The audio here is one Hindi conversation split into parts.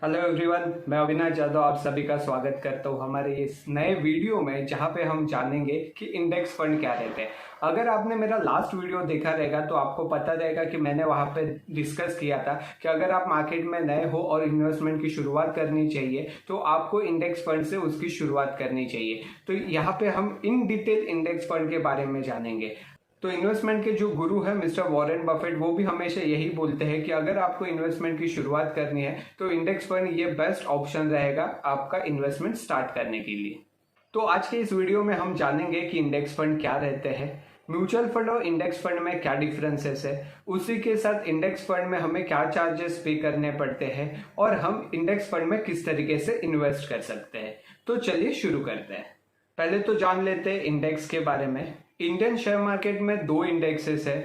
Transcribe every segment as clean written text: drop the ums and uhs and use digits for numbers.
हेलो एवरीवन, मैं अविनाश जादव आप सभी का स्वागत करता हूँ हमारे इस नए वीडियो में, जहाँ पे हम जानेंगे कि इंडेक्स फंड क्या रहते हैं। अगर आपने मेरा लास्ट वीडियो देखा रहेगा तो आपको पता रहेगा कि मैंने वहाँ पे डिस्कस किया था कि अगर आप मार्केट में नए हो और इन्वेस्टमेंट की शुरुआत करनी चाहिए तो आपको इंडेक्स फंड से उसकी शुरुआत करनी चाहिए। तो यहाँ पे हम इन डिटेल इंडेक्स फंड के बारे में जानेंगे। तो इन्वेस्टमेंट के जो गुरु है मिस्टर वॉरेन बफेट, वो भी हमेशा यही बोलते हैं कि अगर आपको इन्वेस्टमेंट की शुरुआत करनी है तो इंडेक्स फंड ये बेस्ट ऑप्शन रहेगा आपका इन्वेस्टमेंट स्टार्ट करने के लिए। तो आज के इस वीडियो में हम जानेंगे कि इंडेक्स फंड क्या रहते हैं, म्यूचुअल फंड और इंडेक्स फंड में क्या डिफरेंसेस है, उसी के साथ इंडेक्स फंड में हमें क्या चार्जेस पे करने पड़ते हैं और हम इंडेक्स फंड में किस तरीके से इन्वेस्ट कर सकते हैं। तो चलिए शुरू करते हैं। पहले तो जान लेते हैं इंडेक्स के बारे में। इंडियन शेयर मार्केट में दो इंडेक्सेस है,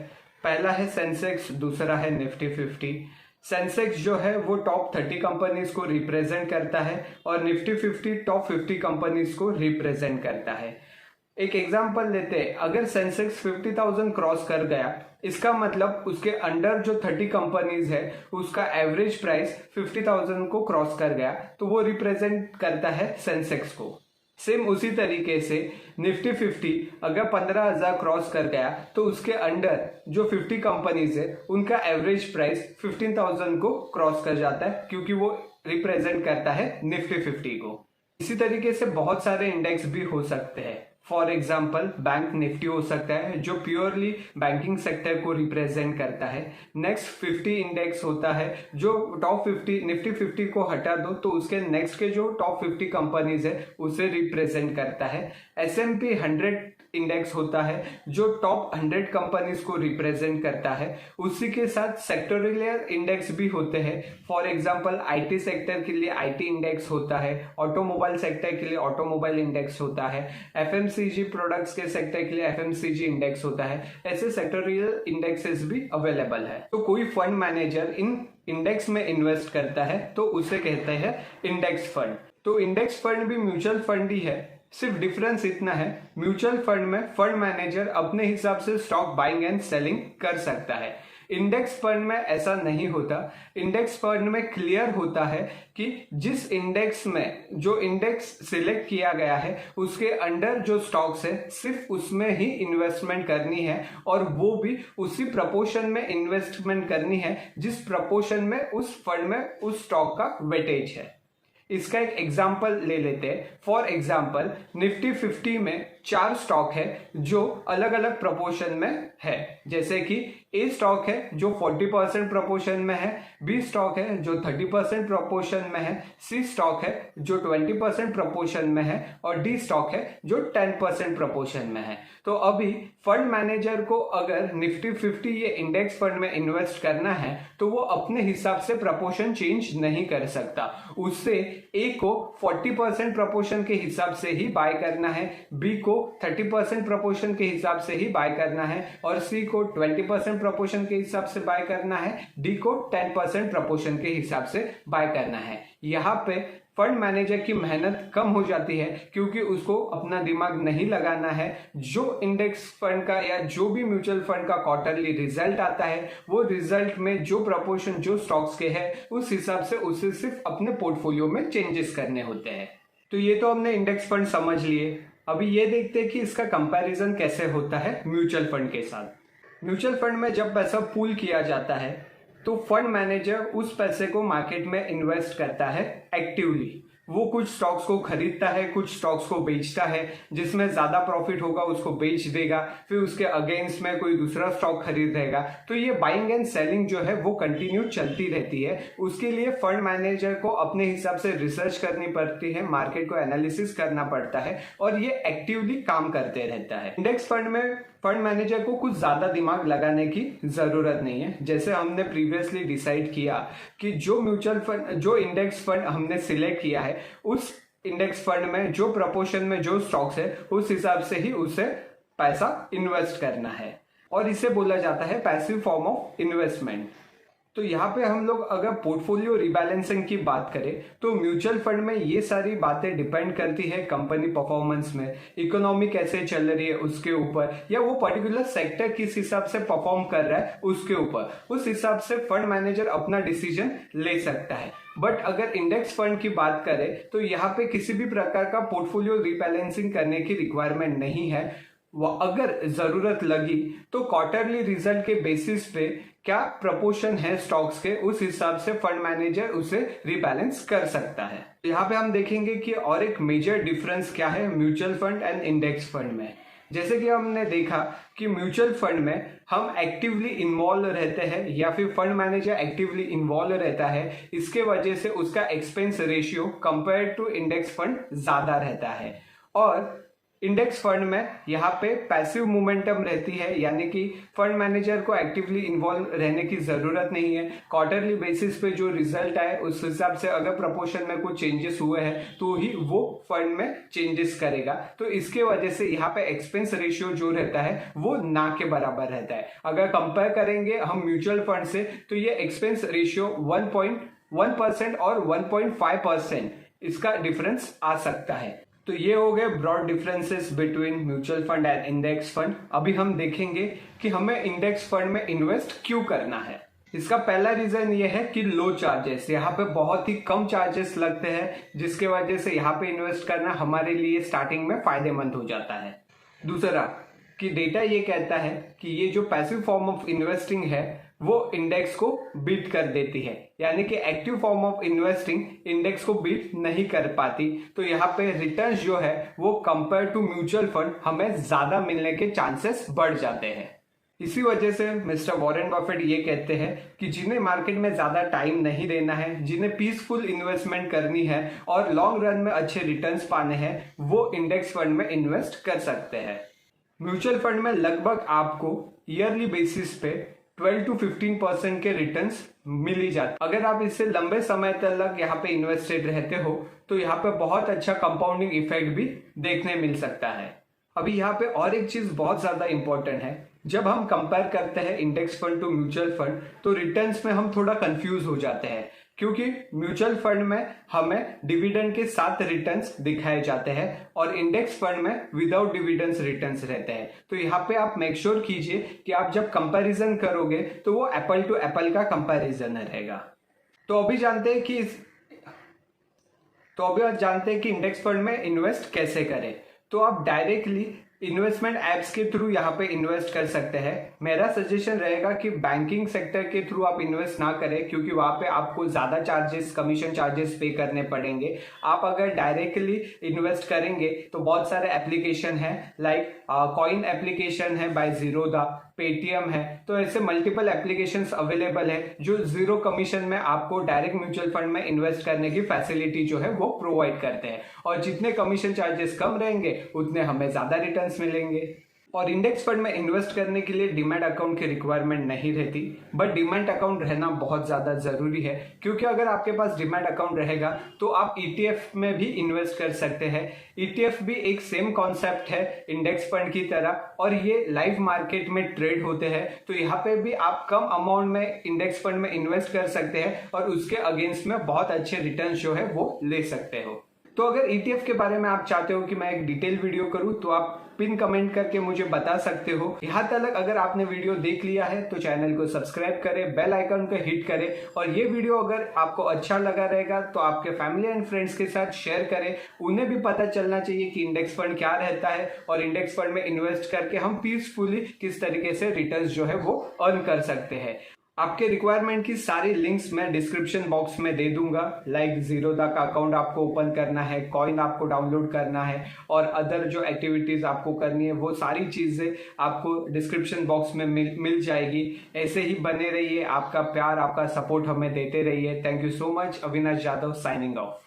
पहला है सेंसेक्स, दूसरा है निफ्टी 50। सेंसेक्स जो है वो टॉप 30 कंपनीज को रिप्रेजेंट करता है और निफ्टी 50 टॉप 50 कंपनीज को रिप्रेजेंट करता है। एक एग्जांपल लेते हैं, अगर सेंसेक्स 50,000 क्रॉस कर गया, इसका मतलब उसके अंडर जो 30 कंपनीज है उसका एवरेज प्राइस 50,000 को क्रॉस कर गया, तो वो रिप्रेजेंट करता है सेंसेक्स को। सेम उसी तरीके से निफ्टी 50 अगर 15,000 क्रॉस कर गया तो उसके अंडर जो 50 कंपनीज है उनका एवरेज प्राइस 15,000 को क्रॉस कर जाता है, क्योंकि वो रिप्रेजेंट करता है निफ्टी 50 को। इसी तरीके से बहुत सारे इंडेक्स भी हो सकते हैं। फॉर एग्जाम्पल बैंक निफ्टी हो सकता है जो प्योरली बैंकिंग सेक्टर को रिप्रेजेंट करता है। नेक्स्ट 50 इंडेक्स होता है जो टॉप 50 निफ्टी 50 को हटा दो तो उसके नेक्स्ट के जो टॉप 50 कंपनीज है उसे रिप्रेजेंट करता है। S&P 100 इंडेक्स होता है जो टॉप 100 कंपनीज को रिप्रेजेंट करता है। उसी के साथ सेक्टोरियल इंडेक्स भी होते हैं। फॉर एग्जांपल आईटी सेक्टर के लिए आईटी इंडेक्स होता है, ऑटोमोबाइल सेक्टर के लिए ऑटोमोबाइल इंडेक्स होता है, एफएमसीजी प्रोडक्ट्स के सेक्टर के लिए एफएमसीजी इंडेक्स होता है। ऐसे सेक्टोरियल इंडेक्सेस भी अवेलेबल है। तो कोई फंड मैनेजर इन इंडेक्स में इन्वेस्ट करता है तो उसे कहते हैं इंडेक्स फंड। तो इंडेक्स फंड भी म्यूचुअल फंड ही है, सिर्फ डिफरेंस इतना है, म्यूचुअल फंड में फंड मैनेजर अपने हिसाब से स्टॉक बाइंग एंड सेलिंग कर सकता है। इंडेक्स फंड में ऐसा नहीं होता। इंडेक्स फंड में क्लियर होता है कि जिस इंडेक्स में जो इंडेक्स सिलेक्ट किया गया है उसके अंडर जो स्टॉक्स है सिर्फ उसमें ही इन्वेस्टमेंट करनी है, और वो भी उसी प्रपोर्शन में इन्वेस्टमेंट करनी है जिस प्रपोर्शन में उस फंड में उस स्टॉक का वेटेज है। इसका एक एग्जाम्पल ले लेते हैं। फॉर एग्जाम्पल निफ्टी 50 में 4 स्टॉक है जो अलग अलग प्रपोर्शन में है, जैसे कि ए स्टॉक है जो 40% प्रपोर्शन में है, बी स्टॉक है जो 30% प्रपोर्शन में है, सी स्टॉक है जो 20% प्रपोर्शन में है और डी स्टॉक है जो 10% प्रपोर्शन में है। तो अभी फंड मैनेजर को अगर निफ्टी 50 ये इंडेक्स फंड में इन्वेस्ट करना है तो वो अपने हिसाब से प्रपोर्शन चेंज नहीं कर सकता। उससे ए को 40% प्रपोर्शन के हिसाब से ही बाय करना है, बी को 30% प्रपोर्शन के हिसाब से ही बाय करना है और सी को 20% प्रपोर्शन के हिसाब से बाय करना है, डी को 10% प्रपोर्शन के हिसाब से बाय करना है। यहाँ पे फंड मैनेजर की मेहनत कम हो जाती है क्योंकि उसको अपना दिमाग नहीं लगाना है। जो इंडेक्स फंड का या जो भी म्यूचुअल फंड का क्वार्टरली रिजल्ट आता है वो रिजल्ट में जो प्रपोर्शन जो स्टॉक्स के है उस हिसाब से उसे सिर्फ अपने पोर्टफोलियो में चेंजेस करने होते हैं। तो ये तो हमने इंडेक्स फंड समझ लिए। अभी ये देखते हैं कि इसका कंपैरिजन कैसे होता है म्यूचुअल फंड के साथ। म्यूचुअल फंड में जब पैसा पूल किया जाता है तो फंड मैनेजर उस पैसे को मार्केट में इन्वेस्ट करता है एक्टिवली। वो कुछ स्टॉक्स को खरीदता है, कुछ स्टॉक्स को बेचता है, जिसमें ज्यादा प्रॉफिट होगा उसको बेच देगा, फिर उसके अगेंस्ट में कोई दूसरा स्टॉक खरीदेगा। तो ये बाइंग एंड सेलिंग जो है वो कंटिन्यू चलती रहती है। उसके लिए फंड मैनेजर को अपने हिसाब से रिसर्च करनी पड़ती है, मार्केट को एनालिसिस करना पड़ता है और ये एक्टिवली काम करते रहता है। इंडेक्स फंड में फंड मैनेजर को कुछ ज्यादा दिमाग लगाने की जरूरत नहीं है। जैसे हमने प्रीवियसली डिसाइड किया कि जो म्यूचुअल फंड जो इंडेक्स फंड हमने सिलेक्ट किया है उस इंडेक्स फंड में जो प्रपोर्शन में जो स्टॉक्स है उस हिसाब से ही उसे पैसा इन्वेस्ट करना है, और इसे बोला जाता है पैसिव फॉर्म ऑफ इन्वेस्टमेंट। तो यहाँ पे हम लोग अगर पोर्टफोलियो रिबैलेंसिंग की बात करें तो म्यूचुअल फंड में ये सारी बातें डिपेंड करती है कंपनी परफॉर्मेंस में, इकोनॉमी कैसे चल रही है उसके ऊपर, या वो पर्टिकुलर सेक्टर किस हिसाब से परफॉर्म कर रहा है उसके ऊपर। उस हिसाब से फंड मैनेजर अपना डिसीजन ले सकता है। बट अगर इंडेक्स फंड की बात करें तो यहाँ पे किसी भी प्रकार का पोर्टफोलियो रीबैलेंसिंग करने की रिक्वायरमेंट नहीं है। अगर जरूरत लगी तो क्वार्टरली रिजल्ट के बेसिस पे क्या प्रपोर्शन है स्टॉक्स के, उस हिसाब से फंड मैनेजर उसे रिबैलेंस कर सकता है। यहाँ पे हम देखेंगे कि और एक मेजर डिफरेंस क्या है mutual fund and index fund में। जैसे कि हमने देखा कि म्यूचुअल फंड में हम एक्टिवली इन्वॉल्व रहते हैं या फिर फंड मैनेजर एक्टिवली इन्वॉल्व रहता है, इसके वजह से उसका expense ratio compare to index fund ज्यादा रहता है। और इंडेक्स फंड में यहाँ पे पैसिव मोमेंटम रहती है, यानी कि फंड मैनेजर को एक्टिवली इन्वॉल्व रहने की जरूरत नहीं है। क्वार्टरली बेसिस पे जो रिजल्ट आए उस हिसाब से अगर प्रपोर्शन में कुछ चेंजेस हुए हैं तो ही वो फंड में चेंजेस करेगा। तो इसके वजह से यहाँ पे एक्सपेंस रेशियो जो रहता है वो ना के बराबर रहता है। अगर कंपेयर करेंगे हम म्यूचुअल फंड से तो ये एक्सपेंस रेशियो 1.1% और 1.5% इसका डिफरेंस आ सकता है। तो ये हो गए broad differences between mutual fund and index fund. अभी हम देखेंगे कि हमें इंडेक्स फंड में इन्वेस्ट क्यों करना है। इसका पहला रीजन ये है कि लो चार्जेस, यहाँ पे बहुत ही कम चार्जेस लगते हैं, जिसके वजह से यहाँ पे इन्वेस्ट करना हमारे लिए स्टार्टिंग में फायदेमंद हो जाता है। दूसरा कि डेटा ये कहता है कि ये जो पैसिव फॉर्म ऑफ इन्वेस्टिंग है वो इंडेक्स को बीट कर देती है, यानी कि active form of investing index को बीट नहीं कर पाती। तो यहाँ पे रिटर्न्स जो है वो कंपेयर टू म्यूचुअल फंड हमें ज्यादा मिलने के चांसेस बढ़ जाते हैं। इसी वजह से मिस्टर वॉरेन बफेट ये कहते हैं कि जिन्हें मार्केट में ज्यादा टाइम नहीं देना है, जिन्हें पीसफुल इन्वेस्टमेंट करनी है और लॉन्ग रन में अच्छे रिटर्न्स पाने हैं, वो इंडेक्स फंड में इन्वेस्ट कर सकते हैं। म्यूचुअल फंड में लगभग आपको ईयरली बेसिस पे 12 to 15% के रिटर्न्स मिल ही जाते। अगर आप इससे लंबे समय तक यहाँ पे इन्वेस्टेड रहते हो तो यहाँ पे बहुत अच्छा कंपाउंडिंग इफेक्ट भी देखने मिल सकता है। अभी यहाँ पे और एक चीज बहुत ज्यादा इंपॉर्टेंट है, जब हम कंपेयर करते हैं index fund to mutual fund तो रिटर्न्स में हम थोड़ा कंफ्यूज हो जाते हैं, क्योंकि म्यूचुअल फंड में हमें डिविडेंड के साथ रिटर्न्स दिखाए जाते हैं और इंडेक्स फंड में विदाउट डिविडेंड्स रिटर्न्स रहते हैं। तो यहाँ पे आप मेक श्योर कीजिए कि आप जब कंपैरिजन करोगे तो वो एप्पल टू एप्पल का कंपैरिजन रहेगा। तो अभी जानते हैं कि इंडेक्स फंड में इन्वेस्ट कैसे करें। तो आप डायरेक्टली इन्वेस्टमेंट एप्स के थ्रू यहाँ पे इन्वेस्ट कर सकते हैं। मेरा सजेशन रहेगा कि बैंकिंग सेक्टर के थ्रू आप इन्वेस्ट ना करें, क्योंकि वहाँ पे आपको ज़्यादा चार्जेस, कमीशन चार्जेस पे करने पड़ेंगे। आप अगर डायरेक्टली इन्वेस्ट करेंगे तो बहुत सारे एप्लीकेशन हैं, लाइक कॉइन एप्लीकेशन है बाय जीरोधा, पेटीएम है, तो ऐसे मल्टीपल एप्लीकेशंस अवेलेबल है जो जीरो कमीशन में आपको डायरेक्ट म्यूचुअल फंड में इन्वेस्ट करने की फैसिलिटी जो है वो प्रोवाइड करते हैं। और जितने कमीशन चार्जेस कम रहेंगे उतने हमें ज्यादा रिटर्न्स मिलेंगे। और इंडेक्स फंड में इन्वेस्ट करने के लिए डीमैट अकाउंट की रिक्वायरमेंट नहीं रहती, बट डीमैट अकाउंट रहना बहुत ज्यादा जरूरी है, क्योंकि अगर आपके पास डीमैट अकाउंट रहेगा तो आप ईटीएफ में भी इन्वेस्ट कर सकते हैं। ईटीएफ भी एक सेम कॉन्सेप्ट है इंडेक्स फंड की तरह, और ये लाइव मार्केट में ट्रेड होते हैं। तो यहाँ पे भी आप कम अमाउंट में इंडेक्स फंड में इन्वेस्ट कर सकते हैं और उसके अगेंस्ट में बहुत अच्छे रिटर्न जो है वो ले सकते हो। तो अगर ईटीएफ के बारे में आप चाहते हो कि मैं एक डिटेल वीडियो करूं तो आप पिन कमेंट करके मुझे बता सकते हो। यहाँ तक अगर आपने वीडियो देख लिया है तो चैनल को सब्सक्राइब करें, बेल आइकन को हिट करें, और ये वीडियो अगर आपको अच्छा लगा रहेगा तो आपके फैमिली एंड फ्रेंड्स के साथ शेयर करें। उन्हें भी पता चलना चाहिए कि इंडेक्स फंड क्या रहता है और इंडेक्स फंड में इन्वेस्ट करके हम पीसफुली किस तरीके से रिटर्न्स जो है वो अर्न कर सकते हैं। आपके रिक्वायरमेंट की सारी लिंक्स मैं डिस्क्रिप्शन बॉक्स में दे दूंगा, लाइक जीरोधा का अकाउंट आपको ओपन करना है, कॉइन आपको डाउनलोड करना है, और अदर जो एक्टिविटीज आपको करनी है वो सारी चीजें आपको डिस्क्रिप्शन बॉक्स में मिल जाएगी। ऐसे ही बने रहिए, आपका प्यार, आपका सपोर्ट हमें देते रहिए। Thank you so much. Avinash Yadav signing off.